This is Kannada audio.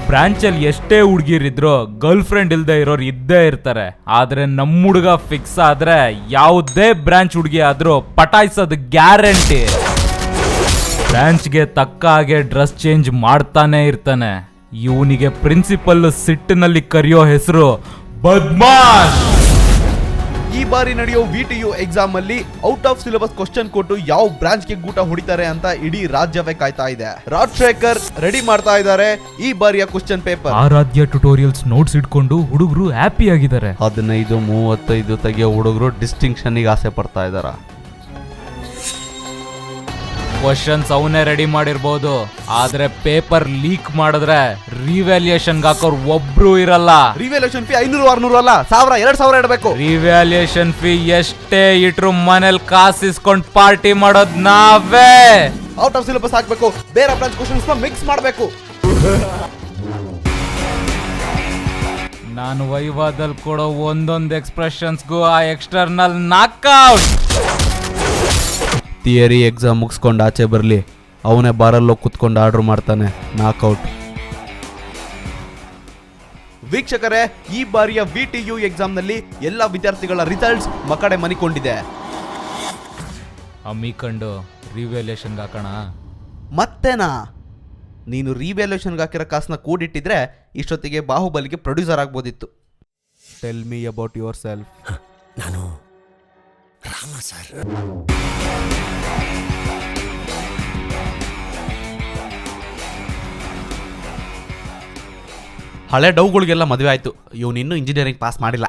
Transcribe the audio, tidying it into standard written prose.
ಬ್ರಾಂಚಲ್ಲಿ ಎಷ್ಟೇ ಹುಡುಗಿರಿದ್ರು ಗರ್ಲ್ ಫ್ರೆಂಡ್ ಇಲ್ದೇ ಇರೋರು ಇದ್ದೇ ಇರ್ತಾರೆ. ಆದ್ರೆ ನಮ್ಮ ಹುಡುಗ ಫಿಕ್ಸ್ ಆದ್ರೆ ಯಾವುದೇ ಬ್ರಾಂಚ್ ಹುಡುಗಿ ಆದ್ರೂ ಪಟಾಯಿಸೋದು ಗ್ಯಾರಂಟಿ. ಬ್ರಾಂಚ್ಗೆ ತಕ್ಕ ಹಾಗೆ ಡ್ರೆಸ್ ಚೇಂಜ್ ಮಾಡ್ತಾನೆ ಇರ್ತಾನೆ. ಇವನಿಗೆ ಪ್ರಿನ್ಸಿಪಲ್ ಸಿಟ್ಟಿನಲ್ಲಿ ಕರೆಯೋ ಹೆಸರು ಬದ್ಮಾಶ್. ಈ ಬಾರಿ ನಡೆಯೋ VTU ಎಕ್ಸಾಮ್ ಅಲ್ಲಿ ಔಟ್ ಆಫ್ ಸಿಲೆಬಸ್ ಕ್ವಶನ್ ಕೊಟ್ಟು ಯಾವ ಬ್ರಾಂಚ್ಗೆ ಗೂಟ ಹೊಡಿತಾರೆ ಅಂತ ಇಡೀ ರಾಜ್ಯವೇ ಕಾಯ್ತಾ ಇದೆ. ರಾಜಶೇಖರ್ ರೆಡಿ ಮಾಡ್ತಾ ಇದ್ದಾರೆ ಈ ಬಾರಿಯ ಕ್ವಶನ್ ಪೇಪರ್. ಆರಾಧ್ಯ ಟ್ಯುಟೋರಿಯಲ್ಸ್ ನೋಟ್ಸ್ ಇಟ್ಕೊಂಡು ಹುಡುಗರು ಹ್ಯಾಪಿ ಆಗಿದ್ದಾರೆ. 15, 35 ತೆಗಿಯೋ ಹುಡುಗರು ಡಿಸ್ಟಿಂಕ್ಷನ್ ಆಸೆ ಪಡ್ತಾ ಇದಾರ. ಕ್ವಶನ್ಸ್ ಅವನೇ ರೆಡಿ ಮಾಡಿರ್ಬೋದು, ಆದ್ರೆ ಪೇಪರ್ ಲೀಕ್ ಮಾಡಿದ್ರೆ ರಿವ್ಯಾಲ್ಯೂಯೇಷನ್ ಹಾಕೋರು ಒಬ್ರು ಇರಲ್ಲ. ರಿವ್ಯಾಲ್ಯೂಯೇಷನ್ ಫೀ 500, 600 ಅಲ್ಲ 1000, 2000 ಇಡಬೇಕು. ರಿವ್ಯಾಲ್ಯೂಯೇಷನ್ ಫೀ ಎಷ್ಟೇ ಇಟ್ರು ಮನೇಲಿ ಕಾಸಿಸ್ಕೊಂಡ್ ಪಾರ್ಟಿ ಮಾಡೋದ್ ನಾವೇ. ಔಟ್ ಆಫ್ ಸಿಲೆಬಸ್ ಹಾಕ್ಬೇಕು, ಬೇರೆ ಬ್ರಾಂಚ್ ಕ್ವಶನ್ಸ್ ನ ಮಿಕ್ಸ್ ಮಾಡಬೇಕು. ನಾನು ವೈವಾದಲ್ಲಿ ಕೊಡೋ ಒಂದೊಂದು ಎಕ್ಸ್ಪ್ರೆಷನ್ಸ್ಗೂ ಆ ಎಕ್ಸ್ಟರ್ನಲ್ ನಾಕ್ಔಟ್. ಥಿಯರಿ ಎಕ್ಸಾಮ್ ಮುಗಿಸ್ಕೊಂಡು ಆಚೆ ಬರಲಿ, ಅವನೇ ಬಾರಲ್ಲೋ ಕುತ್ಕೊಂಡು ಆರ್ಡರ್ ಮಾಡ್ತಾನೆ ನಾಕ್ಔಟ್. ವೀಕ್ಷಕರೇ, ಈ ಬಾರಿಯ VTU ಎಕ್ಸಾಮ್ ನಲ್ಲಿ ಎಲ್ಲಾ ವಿದ್ಯಾರ್ಥಿಗಳ ರಿಸಲ್ಟ್ಸ್ ಮಕಡೆ ಮನಿಕೊಂಡಿದೆ. ಅಮ್ಮಿಕೊಂಡು ರಿವ್ಯಾಲ್ಯೂಯೇಷನ್ ಹಾಕೋಣ. ಮತ್ತೇನಾ? ನೀನು ರಿವ್ಯಾಲ್ಯೂಯೇಷನ್ಗೆ ಹಾಕಿರೋ ಕಾಸನ್ನ ಕೂಡಿಟ್ಟಿದ್ರೆ ಇಷ್ಟೊತ್ತಿಗೆ ಬಾಹುಬಲಿಗೆ ಪ್ರೊಡ್ಯೂಸರ್ ಆಗ್ಬೋದಿತ್ತು. Tell me about yourself. ನಾನು ರಾಮ ಸರ್. ಹಳೆ ಡೌಗಳಿಗೆಲ್ಲ ಮದುವೆ ಆಯ್ತು, ಇವನು ಇನ್ನೂ ಇಂಜಿನಿಯರಿಂಗ್ ಪಾಸ್ ಮಾಡಿಲ್ಲ.